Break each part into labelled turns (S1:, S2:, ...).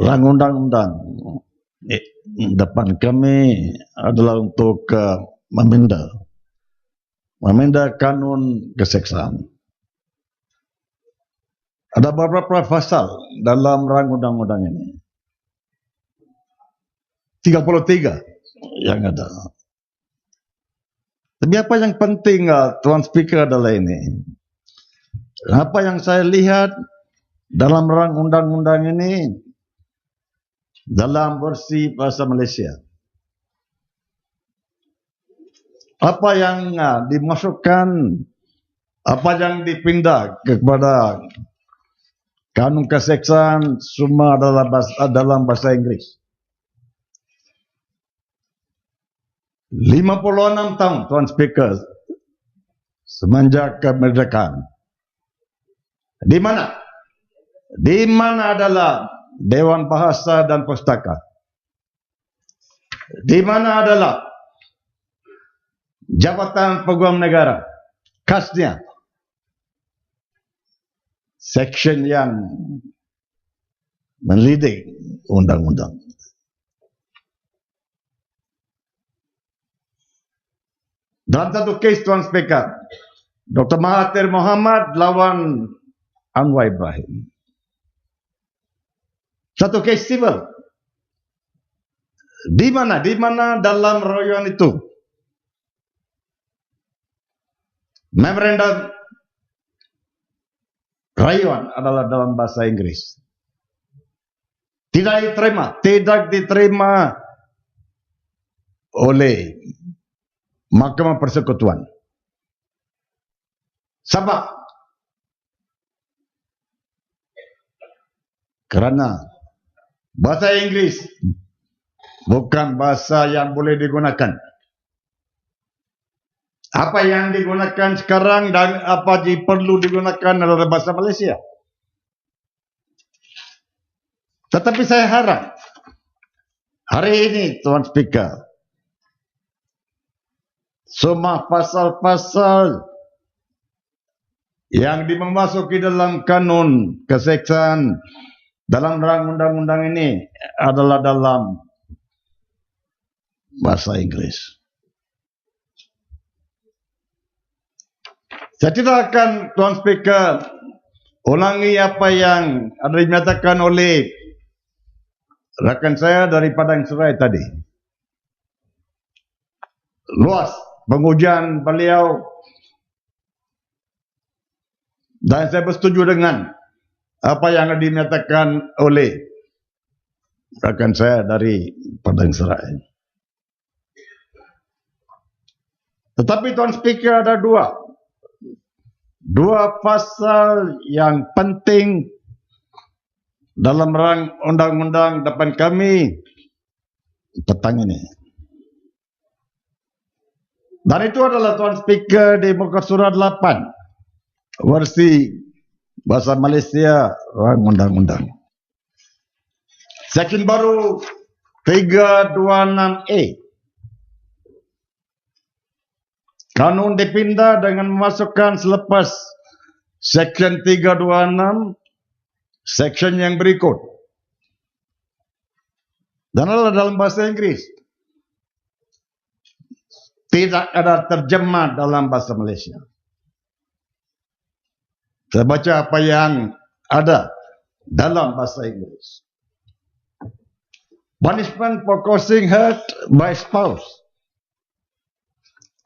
S1: rang undang-undang depan kami adalah untuk memenda kanun keseksaan. Ada beberapa pasal dalam rang undang-undang ini. 33 yang ada. Tapi apa yang penting, Tuan Speaker, adalah ini. Apa yang saya lihat dalam rang undang-undang ini, dalam versi bahasa Malaysia, apa yang dimasukkan, apa yang dipindah kepada kanun keseksaan semua adalah dalam bahasa Inggeris. 56 tahun, Tuan Speaker, semenjak kemerdekaan. Di mana? Di mana adalah Dewan Bahasa dan Pustaka? Di mana adalah Jabatan Peguam Negara? Khasnya section yang menlidik undang-undang. Dalam satu kes, Tuan Speaker, Dr. Mahathir Mohamad lawan Anwar Ibrahim. Satu kes civil. Di mana? Di mana dalam rayuan itu? Memorandum rayuan adalah dalam bahasa Inggris. Tidak diterima oleh Mahkamah Persekutuan. Sebab kerana bahasa Inggris bukan bahasa yang boleh digunakan. Apa yang digunakan sekarang dan apa yang perlu digunakan adalah bahasa Malaysia. Tetapi saya harap hari ini, Tuan Speaker, semua pasal-pasal yang dimasuki dalam kanun keseksaan dalam rang undang-undang ini adalah dalam bahasa Inggris. Saya tidak akan, Tuan Speaker, ulangi apa yang ada dinyatakan oleh rakan saya dari Padang Serai tadi. Luas pengujian beliau dan saya bersetuju dengan apa yang dinyatakan oleh rakan saya dari Padang Serai. Tetapi, Tuan Speaker, ada dua pasal yang penting dalam rang undang-undang depan kami petang ini. Dan itu adalah, Tuan Speaker, di muka surat 8 versi bahasa Malaysia rang undang-undang. Section baru 326A. Kanun dipindah dengan memasukkan selepas Section 326 section yang berikut. Dan adalah dalam bahasa Inggris. Tidak ada terjemah dalam bahasa Malaysia. Saya baca apa yang ada dalam bahasa Inggris. Punishment for causing hurt by spouse.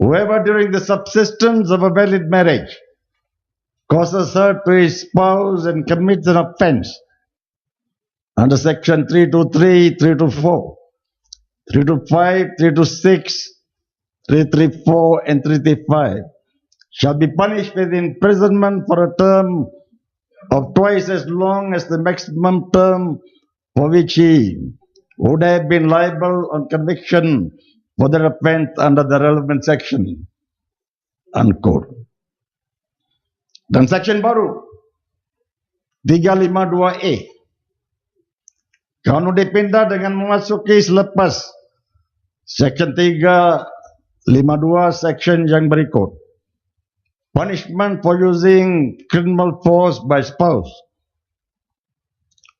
S1: Whoever during the subsistence of a valid marriage causes hurt to his spouse and commits an offence under section 323, 324, 325, 326, 334 and 335 shall be punished with imprisonment for a term of twice as long as the maximum term for which he would have been liable on conviction for the offence under the relevant section. Unquote. Dan section baru 352A. Kanun dipindah dengan memasuki selepas section 352 section yang berikut. Punishment for using criminal force by spouse.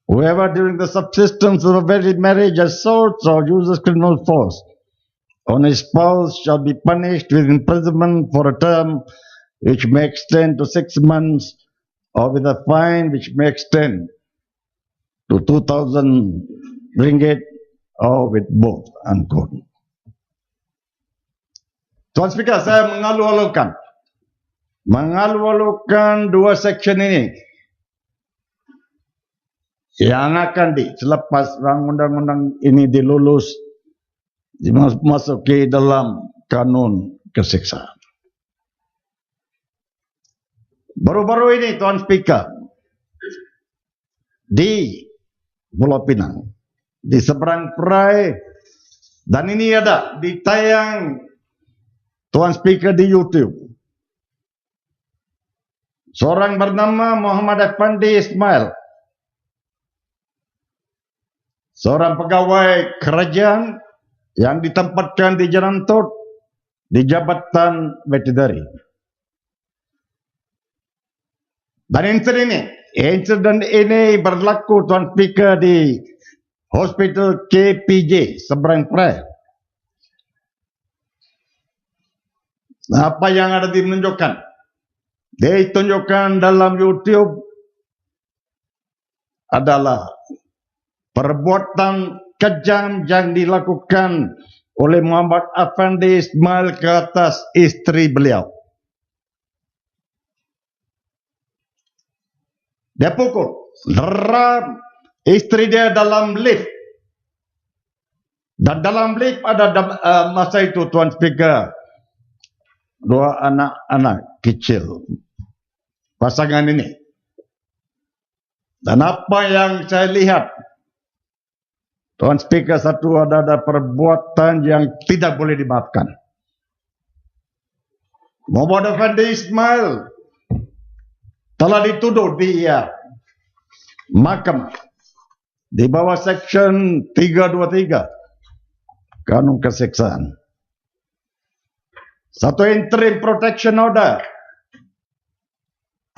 S1: Whoever during the subsistence of a valid marriage assaults or uses criminal force on his spouse shall be punished with imprisonment for a term which may extend to 6 months or with a fine which may extend to 2,000 ringgit or with both. Unquote. Tuan Speaker, saya mengalu-alukan dua seksyen ini yang akan selepas undang-undang ini dilulus dimasuki dalam kanun keseksaan. Baru-baru ini Tuan Speaker, di Pulau Pinang, di seberang perai, dan ini ada ditayang Tuan Speaker di YouTube. Seorang bernama Muhammad Effendi Ismail, seorang pegawai kerajaan yang ditempatkan di Jalan Tod di Jabatan Veterinary. Dan insiden ini berlaku Tuan Speaker di Hospital KPJ seberang perai. Apa yang ada ditunjukkan dalam YouTube adalah perbuatan kejam yang dilakukan oleh Muhammad Effendi Ismail ke atas isteri beliau. Dia pukul, deram isteri dia dalam lift. Dan dalam lift ada masa itu Tuan Speaker, dua anak-anak kecil pasangan ini. Dan apa yang saya lihat, Tuan Speaker, satu ada perbuatan yang tidak boleh dimaafkan. Muhammad Effendi Ismail telah dituduh di mahkamah di bawah Seksyen 323 Kanun Keseksaan. Satu interim protection order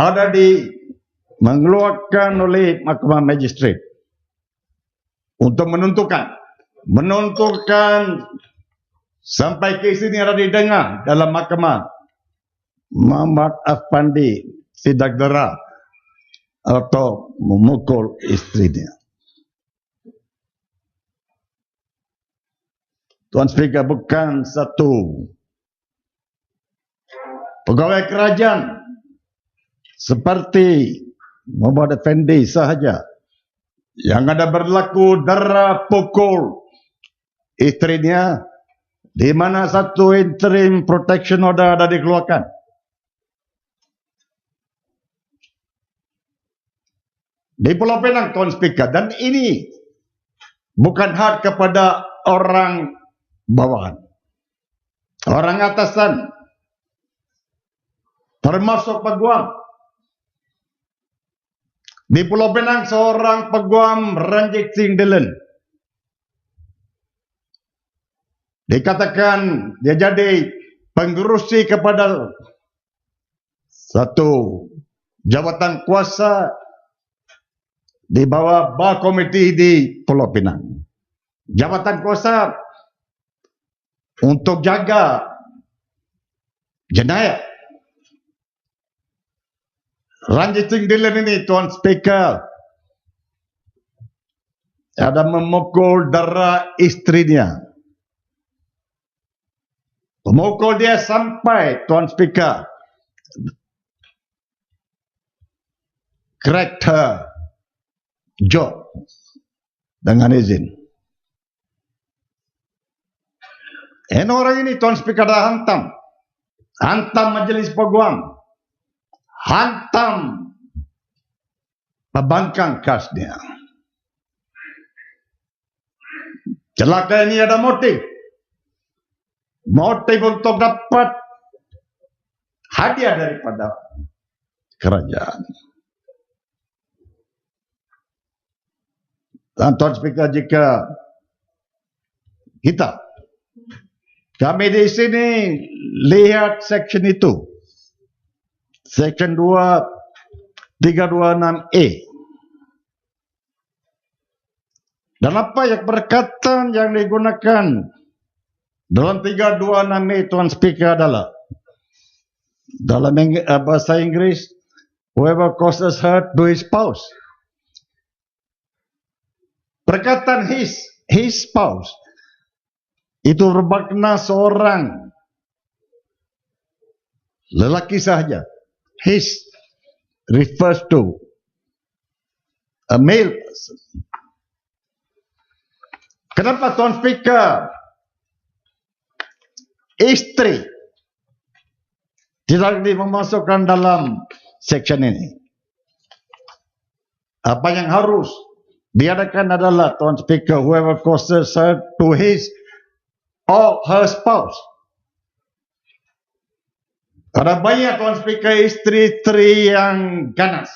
S1: ada mengeluarkan oleh Mahkamah Magistrate untuk menentukan sampai kes ini ada didengar dalam mahkamah. Muhammad Effendi tidak dera atau memukul istrinya. Tuan Speaker, bukan satu pegawai kerajaan seperti Muhammad Effendi sahaja yang ada berlaku dera pukul istrinya, di mana satu interim protection order ada dikeluarkan. Di Pulau Pinang, Tuan Speaker, dan ini bukan hak kepada orang bawahan, orang atasan, termasuk peguam. Di Pulau Pinang, seorang peguam Ranjit Singh Dillon dikatakan dia jadi pengerusi kepada satu jabatan kuasa di bawah Bar Komiti di Pulau Pinang. Jabatan kuasa untuk jaga jenayah. Ranjit Singh Dillon ini, Tuan Speaker, ada memukul dera istrinya. Memukul dia sampai, Tuan Speaker, cracked her jaw dengan izin. Orang ini, Tuan Speaker, dah hantam Majlis Peguam, hantam pembangkang kasnya. Celaka ini ada motif untuk dapat hadiah daripada kerajaan. Dan Tuan Speaker, jika kami di sini lihat seksyen itu, Seksyen 326A, Dan apa yang perkataan yang digunakan dalam 326 Tuan Speaker adalah dalam bahasa Inggris, whoever causes hurt to his spouse. Perkataan his spouse itu bermakna seorang lelaki sahaja. His refers to a male person. Kenapa Tuan Speaker istri tidak dimasukkan dalam section ini? Apa yang harus diadakan adalah Tuan Speaker, whoever causes her to his or her spouse. Ada banyak Tuan Speaker istri-istri yang ganas.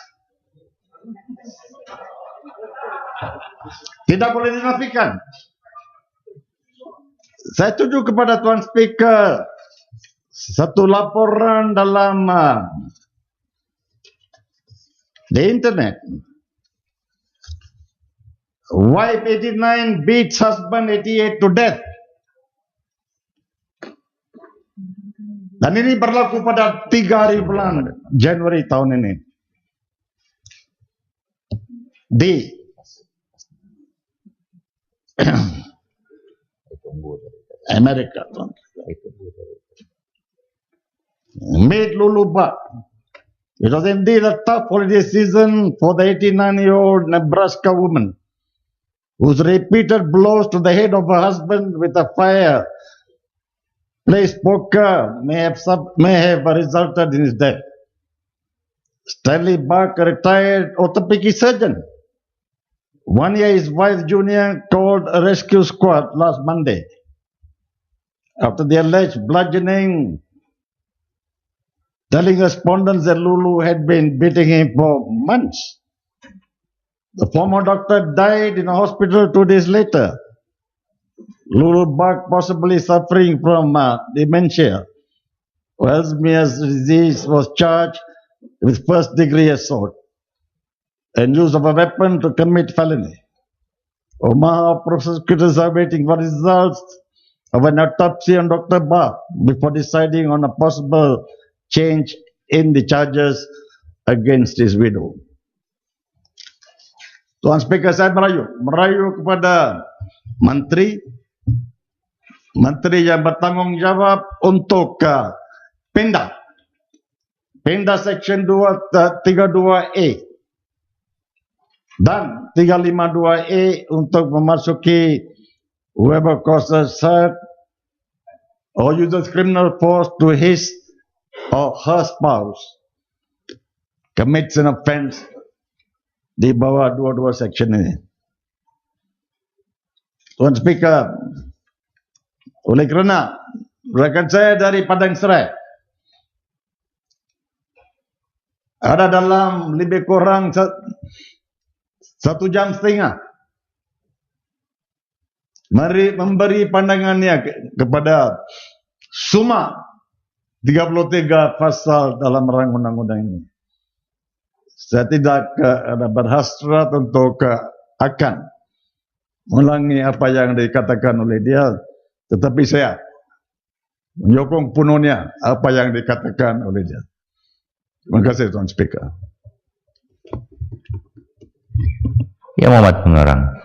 S1: Tidak boleh dinafikan. Saya tuju kepada Tuan Speaker satu laporan dalam di internet. Wife 89 beats husband 88 to death. Dan ini berlaku pada 3 hari bulan Januari tahun ini. Di Amerika. Made Lulu Buck. It was indeed a tough holiday season for the 89-year-old Nebraska woman, whose repeated blows to the head of her husband with a fireplace poker may have resulted in his death. Stanley Buck, a retired orthopedic surgeon, 1 year his wife Junior called a rescue squad last Monday after the alleged bludgeoning, telling respondents that Lulu had been beating him for months. The former doctor died in a hospital 2 days later. Lulu Buck, possibly suffering from dementia or Alzheimer's disease, was charged with first-degree assault and use of a weapon to commit felony. Omaha prosecutors are waiting for results of an autopsy on Dr. Buck before deciding on a possible change in the charges against his widow. Tuan Speaker, saya merayu kepada menteri yang bertanggung jawab untuk Pemda Section 32A dan 352A untuk memasuki whoever causes hurt or uses criminal force to his or her spouse commits an offense di bawah 22 section ini. Tuan Speaker, oleh kerana rekan saya dari Padang Serai ada dalam lebih kurang 1,5 jam memberi pandangannya kepada Suma 33 pasal dalam rang undang-undang ini. Saya tidak ada berhasrat untuk akan mengulangi apa yang dikatakan oleh dia, tetapi saya menyokong penuhnya apa yang dikatakan oleh dia. Terima kasih Tuan Speaker.
S2: Ya, Muhammad Pengarang.